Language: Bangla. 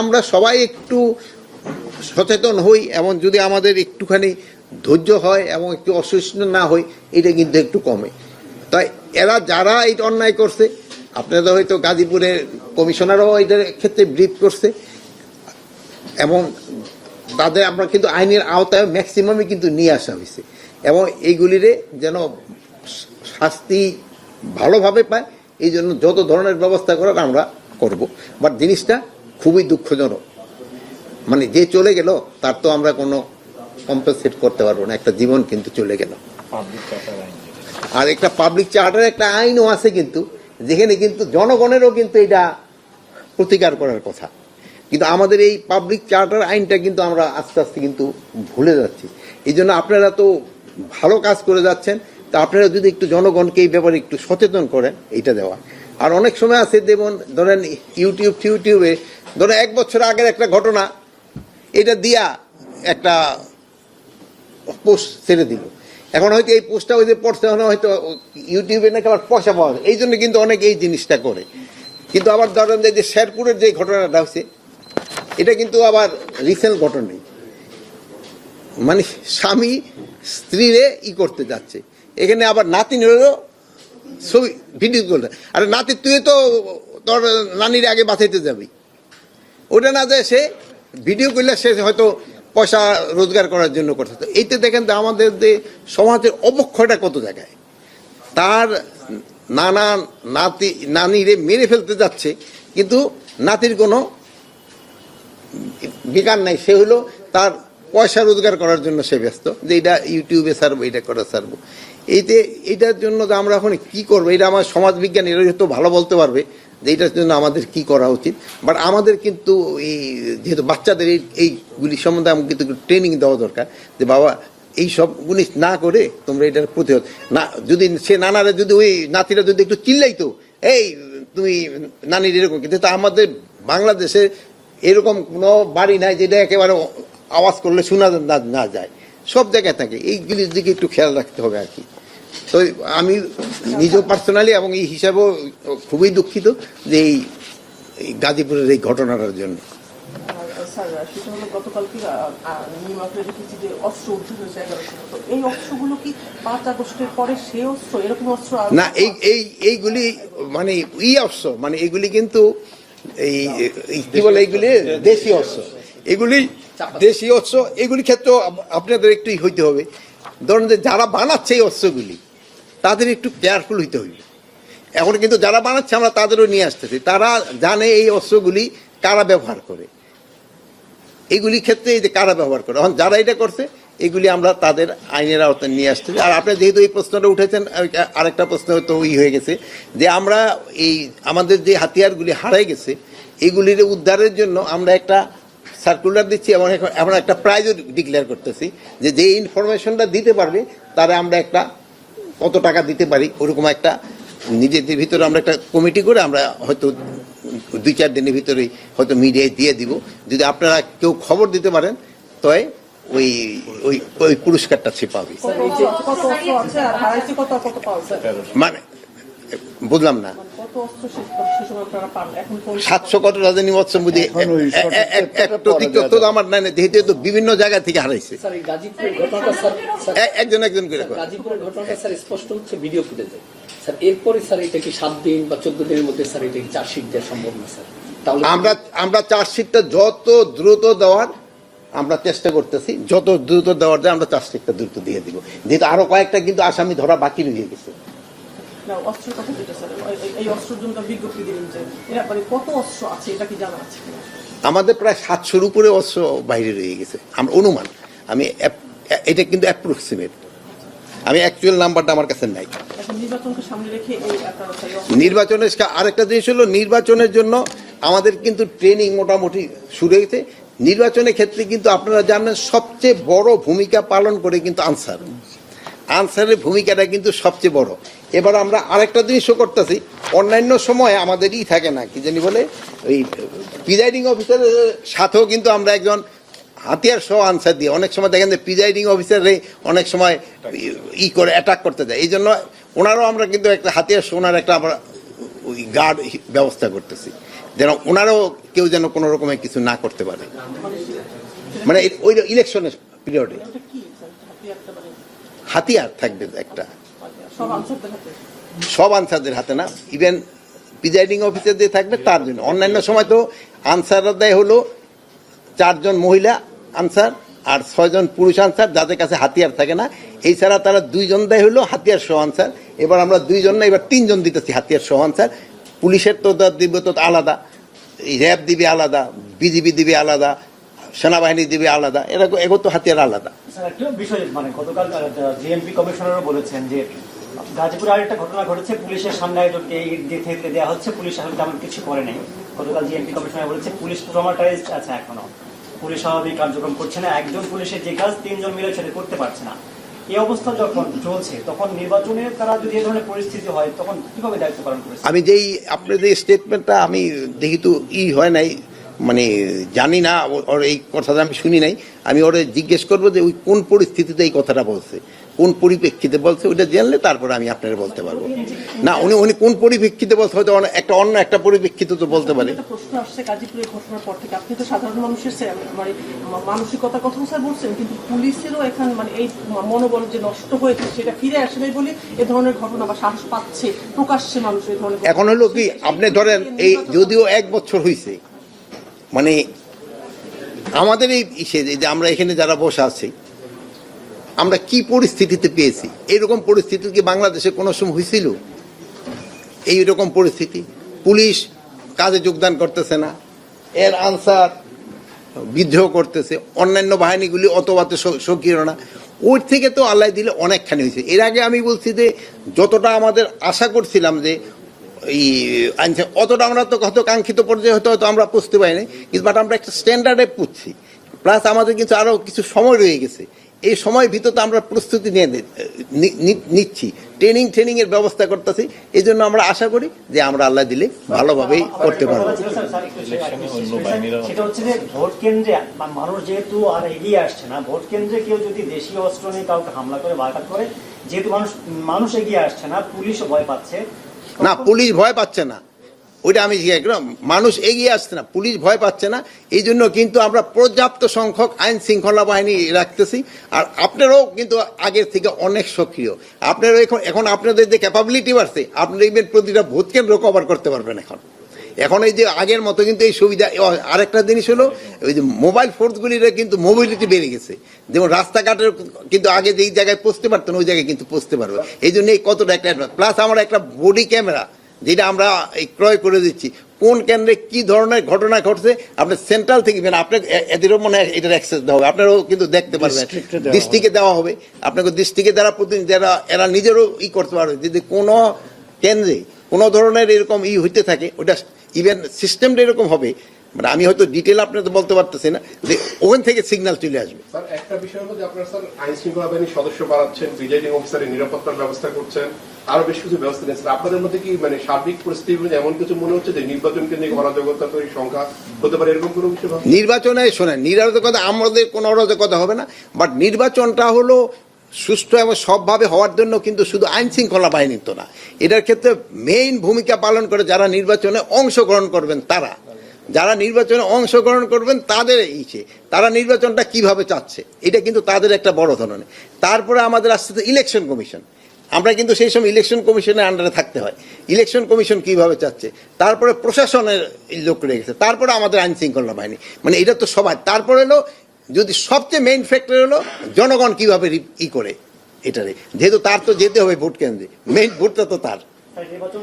আমরা সবাই একটু সচেতন হই এবং যদি আমাদের একটুখানি ধৈর্য হয় এবং একটু অসহিষ্ণু না হই, এটা কিন্তু একটু কমে। তাই এরা যারা এটা অন্যায় করছে, আপনারা হয়তো গাজীপুরের কমিশনারও এটার ক্ষেত্রে ব্রিফ করছে এবং তাদের আমরা কিন্তু আইনের আওতায় ম্যাক্সিমামই কিন্তু নিয়ে আসা হয়েছে এবং এইগুলিরে যেন শাস্তি ভালোভাবে পায় এই জন্য যত ধরনের ব্যবস্থা করার আমরা করব। বাট জিনিসটা খুবই দুঃখজনক, মানে যে চলে গেল তার তো আমরা কোনো কম্পেনসেট করতে পারবো না, একটা জীবন কিন্তু চলে গেল। আর একটা পাবলিক চার্টার একটা আইনও আছে কিন্তু, যেখানে কিন্তু জনগণেরও কিন্তু এটা প্রতিকার করার কথা, কিন্তু আমাদের এই পাবলিক চার্টার আইনটা কিন্তু আমরা আস্তে আস্তে কিন্তু ভুলে যাচ্ছি। এই জন্য আপনারা তো ভালো কাজ করে যাচ্ছেন, তা আপনারা যদি একটু জনগণকে এই ব্যাপারে একটু সচেতন করেন এইটা দেওয়া। আর অনেক সময় আছে যেমন ধরেন ইউটিউবে ধরেন 1 বছর আগের একটা ঘটনা এটা দিয়া একটা পোস্ট ছেড়ে দিল, এখন হয়তো এই পোস্টটা ওই যে পড়ছে হয়তো ইউটিউবে নাকি আবার পয়সা পাওয়া যায়, এই জন্য কিন্তু অনেক এই জিনিসটা করে। কিন্তু আবার ধরেন যে শেরপুরের যে ঘটনাটা হচ্ছে এটা কিন্তু আবার রিসেন্ট ঘটনা, মানে স্বামী স্ত্রীরে করতে যাচ্ছে, এখানে আবার নাতিনেরও ছবি ভিডিও করলে, আরে নাতি তুই তো তোর নানির আগে বাঁচাইতে যাবি, ওটা না যায় সে ভিডিও করলে সে হয়তো পয়সা রোজগার করার জন্য করছে। তো এইটা দেখেন তো আমাদের যে সমাজের অবক্ষয়টা কত জায়গায়, তার নানা নানিরে মেরে ফেলতে যাচ্ছে কিন্তু নাতির কোনো বিকার নাই, সে হলো তার পয়সা রোজগার করার জন্য সে ব্যস্ত যে এটা ইউটিউবে ছাড়বো, এটা করে ছাড়বো। এইটার জন্য যে আমরা এখন কি করবো, এটা আমার সমাজবিজ্ঞান এরা হয়তো ভালো বলতে পারবে যে এইটার জন্য আমাদের কি করা উচিত। বাট আমাদের কিন্তু এই যেহেতু বাচ্চাদের এইগুলি সম্বন্ধে আমাকে কিন্তু ট্রেনিং দেওয়া দরকার যে বাবা এই সবগুলি না করে তোমরা এটার প্রতিরোধ না, যদি সে নানারা যদি ওই নাতিরা যদি একটু চিল্লাইতো এই তুমি নানির এরকম, কিন্তু আমাদের বাংলাদেশে এরকম কোনো বাড়ি নাই যেটা একেবারে আওয়াজ করলে শোনা না যায়, সব জায়গায় থাকে। এইগুলির দিকে একটু খেয়াল রাখতে হবে আর কি। তো আমি নিজেও পার্সোনালি এবং এই হিসাবেও খুবই দুঃখিত যে এই গাজীপুরের এই ঘটনাটার জন্য। না এইগুলি মানে অস্ত্র, মানে এগুলি কিন্তু এই কি বলে এইগুলি দেশি অস্ত্র, এগুলি দেশি অস্ত্র, এগুলি ক্ষেত্রে আপনাদের একটু হইতে হবে। ধরুন যে যারা বানাচ্ছে এই অস্ত্রগুলি তাদের একটু কেয়ারফুল হইতে হবে। এখন কিন্তু যারা বানাচ্ছে আমরা তাদেরও নিয়ে আসতেছি, তারা জানে এই অস্ত্রগুলি কারা ব্যবহার করে, এইগুলি ক্ষেত্রে এই যে কারা ব্যবহার করে, এখন যারা এটা করছে এগুলি আমরা তাদের আইনের আওতায় নিয়ে আসতেছি। আর আপনি যেহেতু এই প্রশ্নটা উঠেছেন, আরেকটা প্রশ্ন তো হয়ে গেছে যে আমরা এই আমাদের যে হাতিয়ারগুলি হারাই গেছে এগুলির উদ্ধারের জন্য আমরা একটা সার্কুলার দিচ্ছি এবং এখন একটা প্রাইজও ডিক্লেয়ার করতেছি যে ইনফরমেশনটা দিতে পারবে তারা আমরা একটা কত টাকা দিতে পারি, ওরকম একটা নিজেদের ভিতরে আমরা একটা কমিটি করে আমরা হয়তো 2-4 দিনের ভিতরেই হয়তো মিডিয়ায় দিয়ে দিব। যদি আপনারা কেউ খবর দিতে পারেন তবে ওই ওই ওই পুরস্কারটা সে পাবে। মানে বুঝলাম না, 700 কত রাজধানী মৎস্য বুঝি আমার নাই না, যেহেতু বিভিন্ন জায়গা থেকে হারাইছে একজন করে। গাজীপুরের ঘটনাটা স্যার স্পষ্ট হচ্ছে ভিডিও ফুটেজে স্যার, এরপরে স্যার এটা কি 7 দিন বা 14 দিনের মধ্যে স্যার এটা কি চার্জশিট দেওয়া সম্ভব না স্যার? তাহলে আমরা চার্জশিটটা যত দ্রুত দেওয়ার আমরা চেষ্টা করতেছি, যত দ্রুত দেওয়ার যায় আমরা চার্জশিটটা দ্রুত দিয়ে দিব, যেহেতু আরো কয়েকটা কিন্তু আসামি ধরা বাকি রয়ে গেছে। আমাদের প্রায় 700-র উপরে অস্ত্র বাইরে রয়ে গেছে আমরা অনুমান, আমি এটা কিন্তু অ্যাপ্রক্সিমেট, আমি অ্যাকচুয়াল নাম্বারটা আমার কাছে নাই। নির্বাচনের আরেকটা জিনিস হলো, নির্বাচনের জন্য আমাদের কিন্তু ট্রেনিং মোটামুটি শুরু হয়েছে। নির্বাচনের ক্ষেত্রে কিন্তু আপনারা জানেন সবচেয়ে বড় ভূমিকা পালন করে কিন্তু আনসারের ভূমিকাটা কিন্তু সবচেয়ে বড়। এবার আমরা আরেকটা জিনিসও করতেছি, অন্যান্য সময় আমাদের থাকে না কি জানি বলে ওই প্রিজাইডিং অফিসারের সাথেও কিন্তু আমরা একজন হাতিয়ার সহ আনসার দিয়ে, অনেক সময় দেখেন যে প্রিজাইডিং অফিসারে অনেক সময় করে অ্যাটাক করতে যায়, এই জন্য ওনারাও আমরা কিন্তু একটা হাতিয়ার সহ ওনার একটা আমরা ওই গার্ড ব্যবস্থা করতেছি যেন ওনারাও কেউ যেন কোনো রকমের কিছু না করতে পারে, মানে ওই ইলেকশনের পিরিয়ডে হাতিয়ার থাকবে একটা, সব আনসারদের হাতে না, ইভেন প্রিজাইডিং অফিসারদের থাকবে তার জন্য। অন্যান্য সময় তো আনসাররা দেয় হলো 4 জন মহিলা আনসার আর 6 জন পুরুষ আনসার, যাদের কাছে হাতিয়ার থাকে না। এই ছাড়া তারা 2 জন দেয় হলো হাতিয়ার সহ আনসার। এবার আমরা 2 জন না, এবার 3 জন দিতেছি হাতিয়ার সহ আনসার। পুলিশের তো দিবে তো আলাদা, র্যাব দিবে আলাদা, বিজিবি দিবে আলাদা, সেনাবাহিনী দিবে আলাদা, এগো তো হাতিয়ার আলাদা। স্যার একটা বিষয়, মানে গতকাল জিএমপি কমিশনারও বলেছেন যে গাজীপুরে আরেকটা ঘটনা ঘটেছে, পুলিশের সামনে একজনকে থেকে দেওয়া হচ্ছে, পুলিশ আসলে তেমন কিছু করে নাই। গতকাল জিএমপি কমিশনার বলেছে পুলিশ ট্রমাটাইজড আছে, এখনো পুলিশ স্বাভাবিক কার্যক্রম করছে না। একজন পুলিশের যে কাজ 3 জন মিলে সেটা করতে পারছে না। এই অবস্থা যখন চলছে, তখন নির্বাচনে তারা যদি এই ধরনের পরিস্থিতি হয়, তখন কিভাবে দায়িত্ব পালন করছে? আমি যেই আপনার যে স্টেটমেন্টটা আমি দেখি তো হয় নাই, মানে জানি না, ওর এই কথাটা আমি শুনি নাই। আমি ওরে জিজ্ঞেস করবো যে ওই কোন পরিস্থিতিতে এই কথাটা বলছে, কোন পরিপ্রেক্ষিতে বলছে, ওইটা জানলে তারপরে আমি আপনারা বলতে পারবো। না, উনি কোন পরিপ্রেক্ষিতে বলছে, হয়তো অন্য একটা পরিপ্রেক্ষিতে তো বলতে পারে। প্রশ্ন আসছে গাজীপুরের ঘটনার পর থেকে, আপনি তো সাধারণ মানুষের মানে মানসিকতার কথা স্যার বলছেন, কিন্তু পুলিশেরও এখানে মানে এই মনোবল যে নষ্ট হয়েছে সেটা ফিরে আসে নাই বলে এ ধরনের ঘটনা বা সাহস পাচ্ছে প্রকাশ্যে মানুষ এই ধরনের। এখন হলো কি, আপনি ধরেন এই যদিও 1 বছর হয়েছে, মানে আমাদের এই যে আমরা এখানে যারা বসে আছি, আমরা কি পরিস্থিতিতে পেয়েছি, এইরকম পরিস্থিতি কি বাংলাদেশে কোনো সময় হয়েছিল? এইরকম পরিস্থিতি, পুলিশ কাজে যোগদান করতেছে না, এর আনসার বিদ্রোহ করতেছে, অন্যান্য বাহিনীগুলি অতবাতে সক্রিয় না। ওই থেকে তো আল্লাহ দিলে অনেকখানি হয়েছে। এর আগে আমি বলছি যে যতটা আমাদের আশা করছিলাম যে এই আইনছে, অতটা আমরা তো হয়তো কাঙ্ক্ষিত পর্যায়ে হয়তো আমরা পুষতে পারিনি, কিন্তু বাট আমরা একটা স্ট্যান্ডার্ডে পুষছি। প্লাস আমাদের কিন্তু আরও কিছু সময় রয়ে গেছে। এই সময়ের ভিতরে আমরা প্রস্তুতি নিচ্ছি, ট্রেনিং এর ব্যবস্থা করতেছি। এই জন্য আমরা আশা করি যে আমরা আল্লাহ দিলে ভালোভাবেই করতে পারবো। সেটা হচ্ছে যে ভোট কেন্দ্রে মানুষ যেহেতু আর এগিয়ে আসছে না, ভোট কেন্দ্রে কেউ যদি দেশীয় অস্ত্র নিয়ে কাউকে হামলা করে বা আঘাত করে, যেহেতু মানুষ এগিয়ে আসছে না, পুলিশও ভয় পাচ্ছে। না, পুলিশ ভয় পাচ্ছে না, ওইটা আমি মানুষ এগিয়ে আসছে না, পুলিশ ভয় পাচ্ছে না। এই জন্য কিন্তু আমরা পর্যাপ্ত সংখ্যক আইন শৃঙ্খলা বাহিনী রাখতেছি। আর আপনারাও কিন্তু আগের থেকে অনেক সক্রিয়। আপনারা এখন আপনাদের যে ক্যাপাবিলিটি বাড়ছে, আপনি দেখবেন প্রতিটা ভোট কেন্দ্র কভার করতে পারবেন। এখন এই যে আগের মতো কিন্তু এই সুবিধা। আরেকটা জিনিস হলো, ওই যে মোবাইল ফোর্সগুলির কিন্তু মোবিলিটি বেড়ে গেছে। যেমন রাস্তাঘাটের কিন্তু আগে যেই জায়গায় পৌঁছতে পারতেন ওই জায়গায় কিন্তু পৌঁছতে পারবে। এই জন্য এই কতটা একটা প্লাস আমরা একটা বডি ক্যামেরা যেটা আমরা ক্রয় করে দিচ্ছি, কোন কেন্দ্রে কি ধরনের ঘটনা ঘটছে আপনি সেন্ট্রাল থেকে আপনাকে এদেরও মনে হয় এটার অ্যাক্সেস দেওয়া হবে, আপনারাও কিন্তু দেখতে পারবেন। ডিস্ট্রিক্টে দেওয়া হবে, আপনাকে ডিস্ট্রিক্টে যারা প্রতিদিন যারা এরা নিজেরও করতে পারবে। যদি কোনো কেন্দ্রে কোনো ধরনের এরকম হইতে থাকে, ওটা ইভেন সিস্টেমটা এরকম হবে, মানে আমি হয়তো ডিটেল আপনাদের বলতে পারতেছি না, যে ওখান থেকে সিগন্যাল চলে আসবে। স্যার একটা বিষয়ের মধ্যে আপনারা স্যার আইন শৃঙ্খলা বাহিনীর সদস্য বাড়াচ্ছেন, প্রিজাইডিং অফিসারের নিরাপত্তার ব্যবস্থা করছেন, আরো বেশ কিছু ব্যবস্থা নিয়েছেন। আপনাদের মধ্যে কি মানে সার্বিক পরিস্থিতি এমন কিছু মনে হচ্ছে যে নির্বাচন কেন্দ্রিক অরাজকতা তৈরির সংখ্যা হতে পারে, এরকম কোনো কিছু? নির্বাচনে শোনেন, নিরাপত্তা আমাদের কোনো অরাজকতা হবে না, বাট নির্বাচনটা হলো সুষ্ঠু এবং সবভাবে হওয়ার জন্য কিন্তু শুধু আইন শৃঙ্খলা বাহিনীর তো না, এটার ক্ষেত্রে মেইন ভূমিকা পালন করে যারা নির্বাচনে অংশগ্রহণ করবেন, যারা নির্বাচনে অংশগ্রহণ করবেন তাদের তারা নির্বাচনটা কিভাবে চাচ্ছে, এটা কিন্তু তাদের একটা বড় ধরনের। তারপরে আমাদের আসছে ইলেকশন কমিশন, আমরা কিন্তু সেই সময় ইলেকশন কমিশনের আন্ডারে থাকতে হয়। ইলেকশন কমিশন কিভাবে চাচ্ছে, তারপরে প্রশাসনের লোক রেখেছে, তারপরে আমাদের আইন শৃঙ্খলা বাহিনী, মানে এটা তো সবাই। তারপরে হলো যদি সবচেয়ে মেইন ফ্যাক্টর হলো জনগণ কিভাবে করে এটারে, যেহেতু তার তো যেতে হবে ভোট কেন্দ্রে, মেইন ভোটটা তো তার। নির্বাচন